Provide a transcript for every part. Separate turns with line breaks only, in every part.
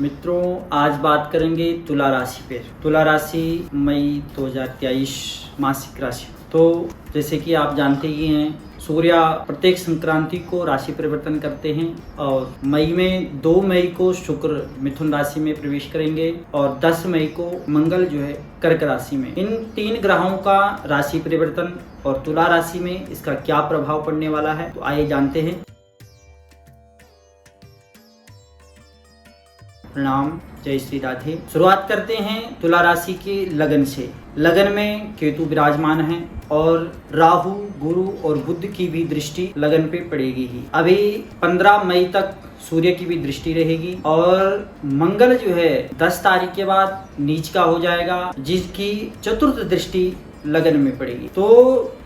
मित्रों, आज बात करेंगे तुला राशि पे। तुला राशि मई 2023 मासिक राशि। तो जैसे कि आप जानते ही हैं, सूर्य प्रत्येक संक्रांति को राशि परिवर्तन करते हैं और मई में 2 मई को शुक्र मिथुन राशि में प्रवेश करेंगे और 10 मई को मंगल जो है कर्क राशि में। इन 3 ग्रहों का राशि परिवर्तन और तुला राशि में इसका क्या प्रभाव पड़ने वाला है, तो आइए जानते हैं। प्रणाम, जय श्री राधे। शुरुआत करते हैं तुला राशि के लगन से। लगन में केतु विराजमान है और राहु, गुरु और बुध की भी दृष्टि लगन पे पड़ेगी ही। अभी 15 मई तक सूर्य की भी दृष्टि रहेगी और मंगल जो है 10 तारीख के बाद नीच का हो जाएगा, जिसकी चतुर्थ दृष्टि लगन में पड़ेगी। तो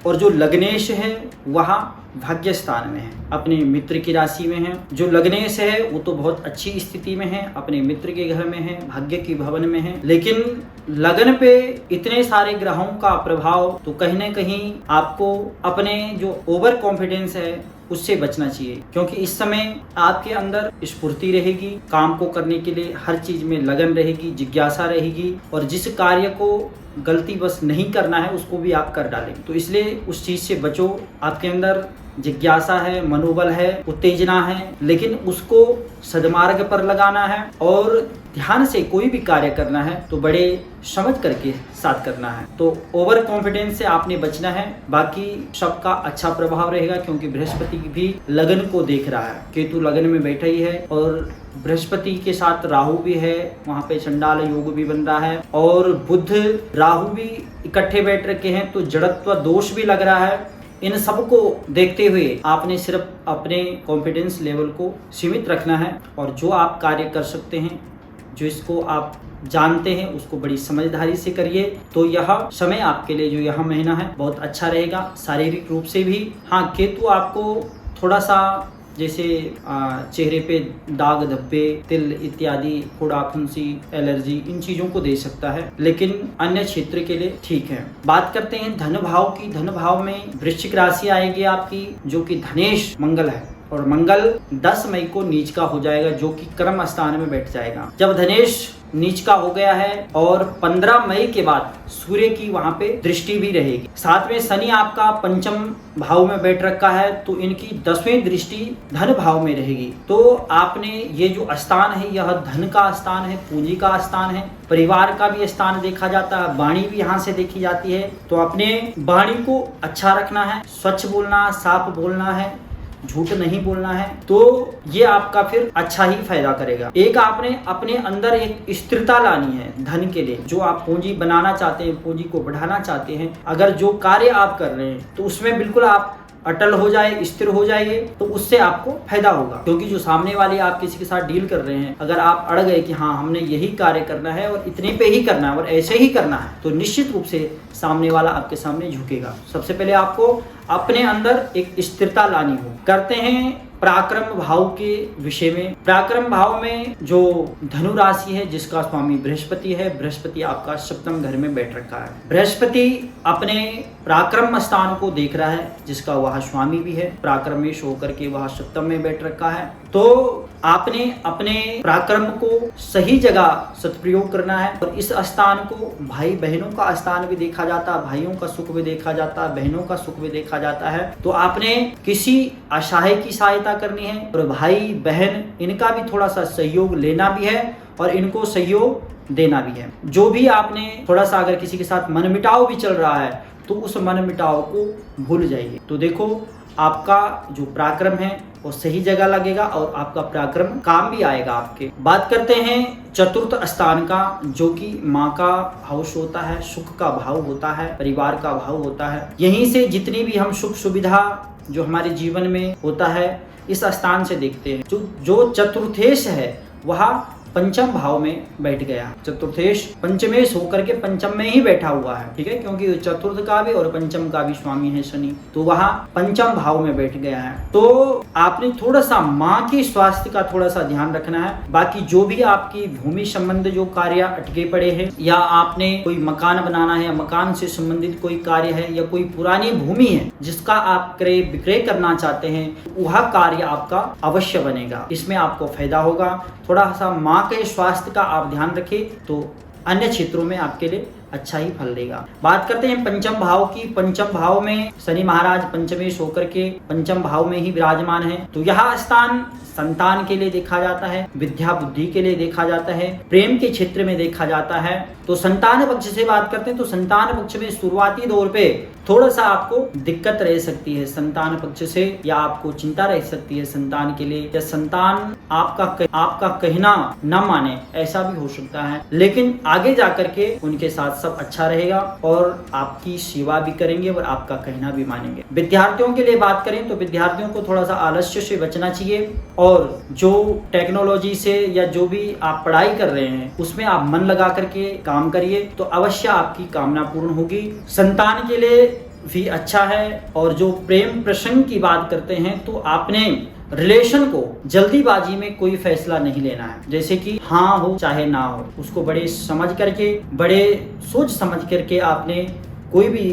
और जो लग्नेश है वह भाग्य स्थान में है, अपने मित्र की राशि में है। जो लग्नेश है वो तो बहुत अच्छी स्थिति में है, अपने मित्र के घर में है, भाग्य की भवन में है। लेकिन लगन पे इतने सारे ग्रहों का प्रभाव, तो कहीं न कहीं आपको अपने जो ओवर कॉन्फिडेंस है उससे बचना चाहिए, क्योंकि इस समय आपके अंदर स्फूर्ति रहेगी, काम को करने के लिए हर चीज में लगन रहेगी, जिज्ञासा रहेगी और जिस कार्य को गलती बस नहीं करना है उसको भी आप कर डालेंगे। तो इसलिए उस चीज से बचो। आपके अंदर जिज्ञासा है, मनोबल है, उत्तेजना है, लेकिन उसको सदमार्ग पर लगाना है और ध्यान से कोई भी कार्य करना है तो बड़े समझ करके साथ करना है। तो ओवर कॉन्फिडेंस से आपने बचना है। बाकी सबका अच्छा प्रभाव रहेगा, क्योंकि बृहस्पति भी लगन को देख रहा है। केतु लगन में बैठा ही है और बृहस्पति के साथ राहु भी है, वहाँ पे चंडाल योग भी बन रहा है और बुध राहु भी इकट्ठे बैठ रखे हैं, तो जड़त्व दोष भी लग रहा है। इन सब को देखते हुए आपने सिर्फ अपने कॉन्फिडेंस लेवल को सीमित रखना है और जो आप कार्य कर सकते हैं, जो इसको आप जानते हैं, उसको बड़ी समझदारी से करिए। तो यह समय आपके लिए, जो यह महीना है, बहुत अच्छा रहेगा शारीरिक रूप से भी। हाँ, केतु आपको थोड़ा सा जैसे चेहरे पे दाग धब्बे, तिल इत्यादि, फोड़ा फुंसी, एलर्जी, इन चीजों को दे सकता है, लेकिन अन्य क्षेत्र के लिए ठीक है। बात करते हैं धन भाव की। धन भाव में वृश्चिक राशि आएगी आपकी, जो कि धनेश मंगल है और मंगल 10 मई को नीच का हो जाएगा, जो कि कर्म स्थान में बैठ जाएगा। जब धनेश नीच का हो गया है और 15 मई के बाद सूर्य की वहां पे दृष्टि भी रहेगी। साथ में शनि आपका पंचम भाव में बैठ रखा है, तो इनकी 10वीं दृष्टि धन भाव में रहेगी। तो आपने ये जो स्थान है, यह धन का स्थान है, पूंजी का स्थान है, परिवार का भी स्थान देखा जाता है, वाणी भी यहाँ से देखी जाती है। तो अपने वाणी को अच्छा रखना है, स्वच्छ बोलना, साफ बोलना है, झूठ नहीं बोलना है, तो ये आपका फिर अच्छा ही फायदा करेगा। एक आपने अपने अंदर एक स्थिरता लानी है धन के लिए। जो आप पूंजी बनाना चाहते हैं, पूंजी को बढ़ाना चाहते हैं, अगर जो कार्य आप कर रहे हैं तो उसमें बिल्कुल आप अटल हो जाए, स्थिर हो जाइए, तो उससे आपको फायदा होगा। क्योंकि जो सामने वाले आप किसी के साथ डील कर रहे हैं, अगर आप अड़ गए कि हाँ हमने यही कार्य करना है और इतने पे ही करना है और ऐसे ही करना है, तो निश्चित रूप से सामने वाला आपके सामने झुकेगा। सबसे पहले आपको अपने अंदर एक स्थिरता लानी हो। करते हैं पराक्रम भाव के विषय में। पराक्रम भाव में जो धनु राशि है, जिसका स्वामी बृहस्पति है, बृहस्पति आपका 7वें घर में बैठ रखा है। बृहस्पति अपने पराक्रम स्थान को देख रहा है, जिसका वह स्वामी भी है, पराक्रमेश होकर के वह 7वें में बैठ रखा है। तो आपने अपने पराक्रम को सही जगह सदप्रयोग करना है और इस स्थान को भाई बहनों का स्थान भी देखा जाता है, भाइयों का सुख भी देखा जाता है, बहनों का सुख भी देखा जाता है। तो आपने किसी असहाय की सहायता करनी है और भाई बहन इनका भी थोड़ा सा सहयोग लेना भी है और इनको सहयोग देना भी है। जो भी आपने थोड़ा सा अगर किसी के साथ मनमुटाव भी चल रहा है, तो उस मनमुटाव को भूल जाइए। तो देखो, आपका जो पराक्रम है वो सही जगह लगेगा और आपका पराक्रम काम भी आएगा आपके। बात करते हैं चतुर्थ स्थान का, जो कि माँ का हाउस होता है, सुख का भाव होता है, परिवार का भाव होता है। यहीं से जितनी भी हम सुख सुविधा जो हमारे जीवन में होता है, इस स्थान से देखते हैं। जो चतुर्थेश है वह पंचम भाव में बैठ गया। चतुर्थेश पंचमेश होकर के पंचम में ही बैठा हुआ है, ठीक है, क्योंकि चतुर्थ का भी और पंचम का भी स्वामी है शनि, तो वहाँ पंचम भाव में बैठ गया है। तो आपने थोड़ा सा माँ के स्वास्थ्य का थोड़ा सा ध्यान रखना है। बाकी जो भी आपकी भूमि संबंध जो कार्य अटके पड़े हैं, या आपने कोई मकान बनाना है, या मकान से संबंधित कोई कार्य है, या कोई पुरानी भूमि है जिसका आप क्रय विक्रय करना चाहते हैं, वह कार्य आपका अवश्य बनेगा। इसमें आपको फायदा होगा। थोड़ा सा माँ के स्वास्थ्य का आप ध्यान रखें तो अन्य क्षेत्रों में आपके लिए अच्छा ही फल देगा। बात करते हैं पंचम भाव की। पंचम भाव में शनि महाराज पंचमेश होकर के पंचम भाव में ही विराजमान है, तो यह स्थान संतान के लिए देखा जाता है, विद्या बुद्धि के लिए देखा जाता है, प्रेम के क्षेत्र में देखा जाता है। तो संतान पक्ष से बात करते हैं तो संतान पक्ष में शुरुआती दौर पे थोड़ा सा आपको दिक्कत रह सकती है संतान पक्ष से, या आपको चिंता रह सकती है संतान के लिए, या संतान आपका कहना न माने, ऐसा भी हो सकता है। लेकिन आगे जाकर के उनके साथ सब अच्छा रहेगा और आपकी सेवा भी करेंगे और आपका कहना भी मानेंगे। विद्यार्थियों के लिए बात करें तो विद्यार्थियों को थोड़ा सा आलस्य से बचना चाहिए, और जो टेक्नोलॉजी से या जो भी आप पढ़ाई कर रहे हैं उसमें आप मन लगा करके काम करिए तो अवश्य आपकी कामना पूर्ण होगी। संतान के लिए भी अच्छा है। और जो प्रेम प्रसंग की बात करते हैं तो आपने रिलेशन को जल्दीबाजी में कोई फैसला नहीं लेना है, जैसे कि हाँ हो चाहे ना हो, उसको बड़े समझ करके, बड़े सोच समझ करके आपने कोई भी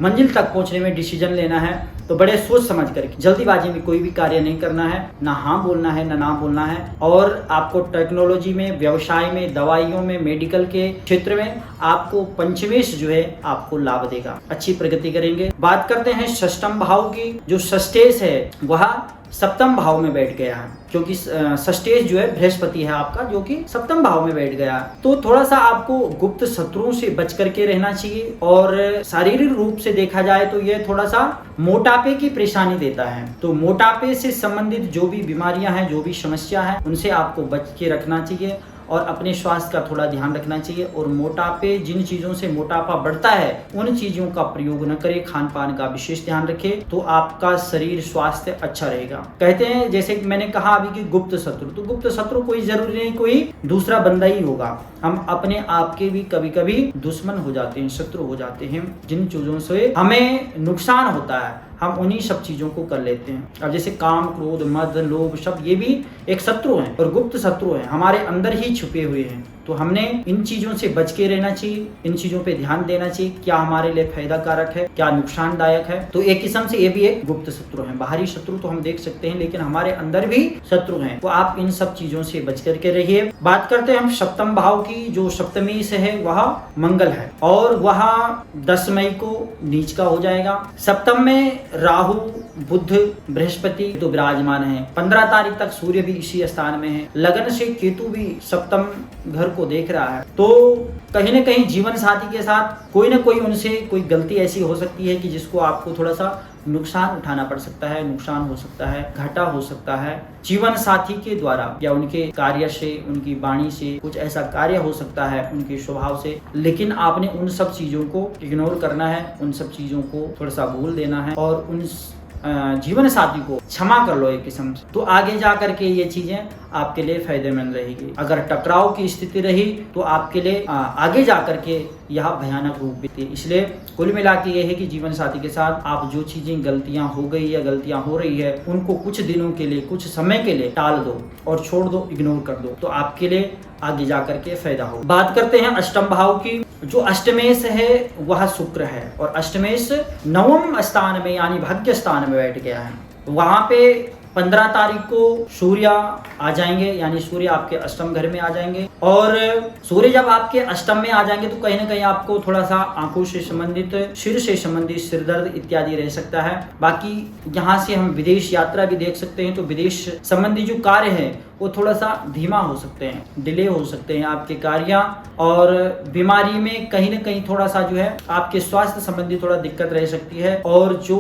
मंजिल तक पहुंचने में डिसीजन लेना है तो बड़े सोच समझ करके, जल्दीबाजी में कोई भी कार्य नहीं करना है, ना हाँ बोलना है ना बोलना है। और आपको टेक्नोलॉजी में, व्यवसाय में, दवाइयों में, मेडिकल के क्षेत्र में आपको पंचमेश जो है आपको लाभ देगा, अच्छी प्रगति करेंगे। बात करते हैं षष्ठम भाव की। जो षष्ठेश है वह सप्तम भाव में बैठ गया है, क्योंकि षष्ठेश जो है बृहस्पति है आपका, जो कि सप्तम भाव में बैठ गया। तो थोड़ा सा आपको गुप्त शत्रुओं से बच करके रहना चाहिए। और शारीरिक रूप से देखा जाए तो यह थोड़ा सा मोटापे की परेशानी देता है, तो मोटापे से संबंधित जो भी बीमारियां हैं, जो भी समस्या है, उनसे आपको बच के रखना चाहिए और अपने स्वास्थ्य का थोड़ा ध्यान रखना चाहिए। और मोटापे, जिन चीजों से मोटापा बढ़ता है उन चीजों का प्रयोग न करें, खान पान का विशेष ध्यान रखें तो आपका शरीर स्वास्थ्य अच्छा रहेगा। कहते हैं, जैसे कि मैंने कहा अभी कि गुप्त शत्रु, तो गुप्त शत्रु कोई जरूरी नहीं कोई दूसरा बंदा ही होगा, हम अपने आप के भी कभी कभी दुश्मन हो जाते हैं, शत्रु हो जाते हैं। जिन चीजों से हमें नुकसान होता है हम उन्हीं सब चीजों को कर लेते हैं। अब जैसे काम, क्रोध, मद, लोभ, सब ये भी एक शत्रु हैं और गुप्त शत्रु हैं, हमारे अंदर ही छुपे हुए हैं। तो हमने इन चीजों से बच के रहना चाहिए, इन चीजों पे ध्यान देना चाहिए, क्या हमारे लिए फायदा कारक है, क्या नुकसानदायक है। तो एक किस्म से ये भी एक गुप्त शत्रु है। बाहरी शत्रु तो हम देख सकते हैं, लेकिन हमारे अंदर भी शत्रु हैं, तो आप इन सब चीजों से बच करके रहिए। बात करते हैं हम सप्तम भाव की। जो सप्तमी से है वह मंगल है और वह 10 मई को नीच का हो जाएगा। सप्तम में राहु, बुध, बृहस्पति तो विराजमान है। 15 तारीख तक सूर्य भी इसी स्थान में है। लगन से केतु भी सप्तम घर को देख रहा है, तो कहीं न कहीं जीवन साथी के साथ कोई न कोई उनसे कोई गलती ऐसी हो सकती है कि जिसको आपको थोड़ा सा नुकसान उठाना पड़ सकता है, नुकसान हो सकता है, घाटा हो सकता है जीवन साथी के द्वारा, या उनके कार्य से, उनकी वाणी से कुछ ऐसा कार्य हो सकता है, उनके स्वभाव से। लेकिन आपने उन सब चीजों को इग्नोर करना है, उन सब चीजों को थोड़ा सा भूल देना है और उन जीवन साथी को क्षमा कर लो एक किस्म से, तो आगे जा करके ये चीजें आपके लिए फायदेमंद रहेगी। अगर टकराव की स्थिति रही तो आपके लिए आगे जा करके यह भयानक रूप भी। इसलिए कुल मिला के ये है कि जीवन साथी के साथ आप जो चीजें गलतियां हो गई या गलतियां हो रही है उनको कुछ दिनों के लिए, कुछ समय के लिए टाल दो और छोड़ दो, इग्नोर कर दो, तो आपके लिए आगे जा करके फायदा हो। बात करते हैं अष्टम भाव की। जो अष्टमेश है वह शुक्र है और अष्टमेश 9वें स्थान में यानी भाग्य स्थान में बैठ गया है। वहां पे 15 तारीख को सूर्य आ जाएंगे, यानी सूर्य आपके अष्टम घर में आ जाएंगे। और सूर्य जब आपके अष्टम में आ जाएंगे तो कहीं न कहीं आपको थोड़ा सा आंखों से संबंधित, सिर से संबंधित, सिर दर्द इत्यादि रह सकता है। बाकी यहाँ से हम विदेश यात्रा भी देख सकते हैं, तो विदेश संबंधी जो कार्य है वो थोड़ा सा धीमा हो सकते हैं, डिले हो सकते हैं आपके कार्य। और बीमारी में कहीं न कहीं थोड़ा सा जो है आपके स्वास्थ्य संबंधी थोड़ा दिक्कत रह सकती है। और जो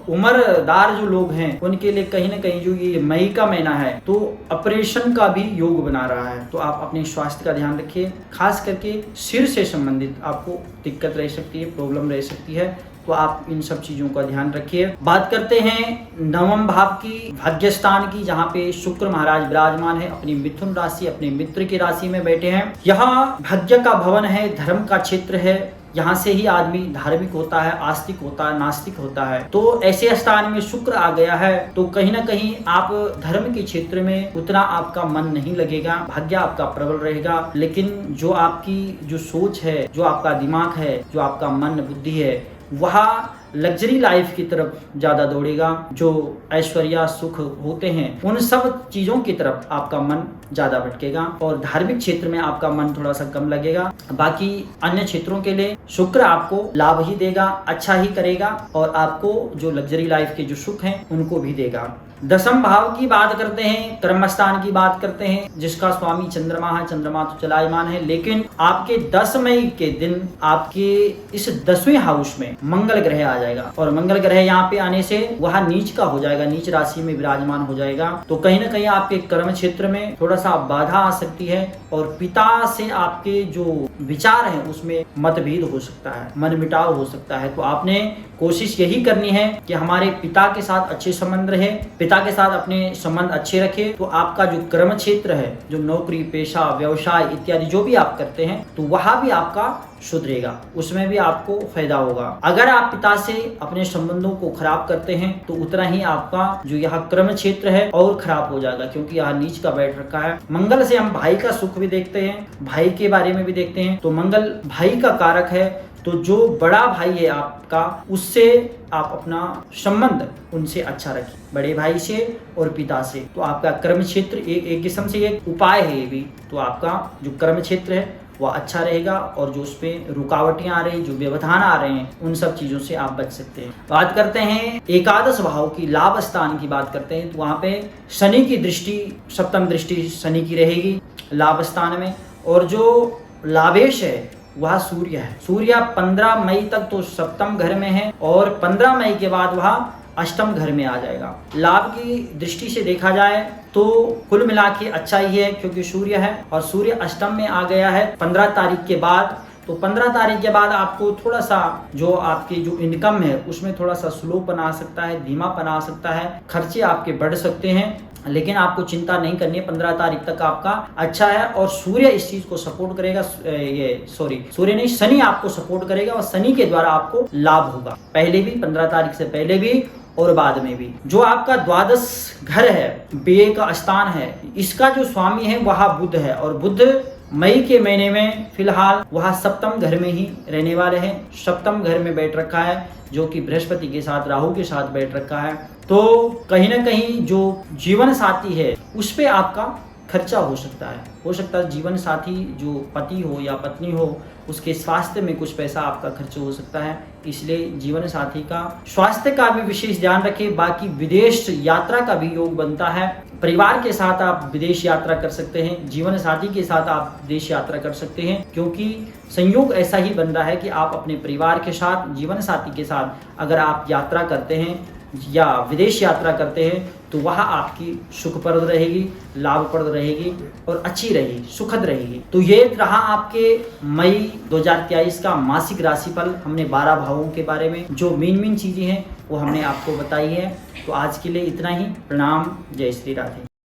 उम्रदार जो लोग हैं उनके लिए कहीं न कहीं जो ये मई का महीना है तो ऑपरेशन का भी योग बना रहा है, तो आप अपने स्वास्थ्य का ध्यान रखिए। खास करके सिर से संबंधित आपको दिक्कत रह सकती है, प्रॉब्लम रह सकती है, तो आप इन सब चीजों का ध्यान रखिए। बात करते हैं 9वें भाव की, भाग्य स्थान की, जहाँ पे शुक्र महाराज विराजमान है अपनी मिथुन राशि, अपने मित्र की राशि में बैठे हैं। यहाँ भाग्य का भवन है, धर्म का क्षेत्र है, यहाँ से ही आदमी धार्मिक होता है, आस्तिक होता है, नास्तिक होता है। तो ऐसे स्थान में शुक्र आ गया है तो कहीं ना कहीं आप धर्म के क्षेत्र में उतना आपका मन नहीं लगेगा, भाग्य आपका प्रबल रहेगा। लेकिन जो आपकी जो सोच है, जो आपका दिमाग है, जो आपका मन बुद्धि है, वह लग्जरी लाइफ की तरफ ज़्यादा दौड़ेगा। जो ऐश्वर्य सुख होते हैं उन सब चीज़ों की तरफ आपका मन ज़्यादा भटकेगा और धार्मिक क्षेत्र में आपका मन थोड़ा सा कम लगेगा। बाकी अन्य क्षेत्रों के लिए शुक्र आपको लाभ ही देगा, अच्छा ही करेगा और आपको जो लग्जरी लाइफ के जो सुख हैं उनको भी देगा। दसम भाव की बात करते हैं, कर्मस्थान की बात करते हैं, जिसका स्वामी चंद्रमा है। चंद्रमा तो चलायमान है, लेकिन आपके 10 मई के दिन आपके इस 10वें हाउस में मंगल ग्रह आ जाएगा और मंगल ग्रह यहाँ पे आने से वह नीच का हो जाएगा, नीच राशि में विराजमान हो जाएगा। तो कहीं ना कहीं आपके कर्म क्षेत्र में थोड़ा सा बाधा आ सकती है और पिता से आपके जो विचार हैं उसमें मतभेद हो सकता है, मन मिटाव हो सकता है। तो आपने कोशिश यही करनी है कि हमारे पिता के साथ अच्छे संबंध रहे, पिता के साथ अपने संबंध अच्छे रखे। तो आपका जो कर्म क्षेत्र है, जो नौकरी पेशा व्यवसाय इत्यादि जो भी आप करते हैं, तो वह भी आपका सुधरेगा, उसमें भी आपको फायदा होगा। अगर आप पिता से अपने संबंधों को खराब करते हैं तो उतना ही आपका जो यह कर्म क्षेत्र है और खराब हो जाएगा, क्योंकि यह नीच का बैठ रखा है। मंगल से हम भाई का सुख भी देखते हैं, भाई के बारे में भी देखते हैं। तो मंगल भाई का कारक है, तो जो बड़ा भाई है आपका, उससे आप अपना संबंध उनसे अच्छा रखिए, बड़े भाई से और पिता से। तो आपका कर्म क्षेत्र एक किस्म से एक उपाय है ये भी। तो आपका जो कर्म क्षेत्र है वह अच्छा रहेगा और जो उसमें रुकावटें आ रही, जो व्यवधान आ रहे हैं, उन सब चीज़ों से आप बच सकते हैं। बात करते हैं एकादश भाव की, लाभ स्थान की बात करते हैं। तो वहाँ पे शनि की दृष्टि, सप्तम दृष्टि शनि की रहेगी लाभ स्थान में। और जो लाभेश है वह सूर्य है। सूर्य 15 मई तक तो सप्तम घर में है और 15 मई के बाद वह अष्टम घर में आ जाएगा। लाभ की दृष्टि से देखा जाए तो कुल मिला के अच्छा ही है, क्योंकि सूर्य है और सूर्य अष्टम में आ गया है 15 तारीख के बाद। तो 15 तारीख के बाद आपको थोड़ा सा जो आपकी जो इनकम है उसमें थोड़ा सा स्लोपन आ सकता है, धीमापन आ सकता है, खर्चे आपके बढ़ सकते हैं, लेकिन आपको चिंता नहीं करनी है। 15 तारीख तक आपका अच्छा है और सूर्य इस चीज को सपोर्ट करेगा। सूर्य नहीं, शनि आपको सपोर्ट करेगा और शनि के द्वारा आपको लाभ होगा, पहले भी 15 तारीख से पहले भी और बाद में भी। जो आपका द्वादश घर है, व्यय का स्थान है, इसका जो स्वामी है वह बुध है और बुध मई के महीने में फिलहाल वह सप्तम घर में ही रहने वाले हैं। सप्तम घर में बैठ रखा है, जो कि बृहस्पति के साथ राहु के साथ बैठ रखा है। तो कहीं ना कहीं जो जीवन साथी है उस पे आपका खर्चा हो सकता है। जीवन साथी जो पति हो या पत्नी हो, उसके स्वास्थ्य में कुछ पैसा आपका खर्च हो सकता है, इसलिए जीवन साथी का स्वास्थ्य का भी विशेष ध्यान रखें। बाकी विदेश यात्रा का भी योग बनता है, परिवार के साथ आप विदेश यात्रा कर सकते हैं, जीवन साथी के साथ आप विदेश यात्रा कर सकते हैं, क्योंकि संयोग ऐसा ही बन रहा है कि आप अपने परिवार के साथ, जीवन साथी के साथ अगर आप यात्रा करते हैं या विदेश यात्रा करते हैं तो वह आपकी सुखप्रद रहेगी, लाभप्रद रहेगी और अच्छी रहेगी, सुखद रहेगी। तो ये रहा आपके मई 2023 का मासिक राशिफल। हमने 12 भावों के बारे में जो मेन चीजें हैं वो हमने आपको बताई है। तो आज के लिए इतना ही। प्रणाम, जय श्री राधे।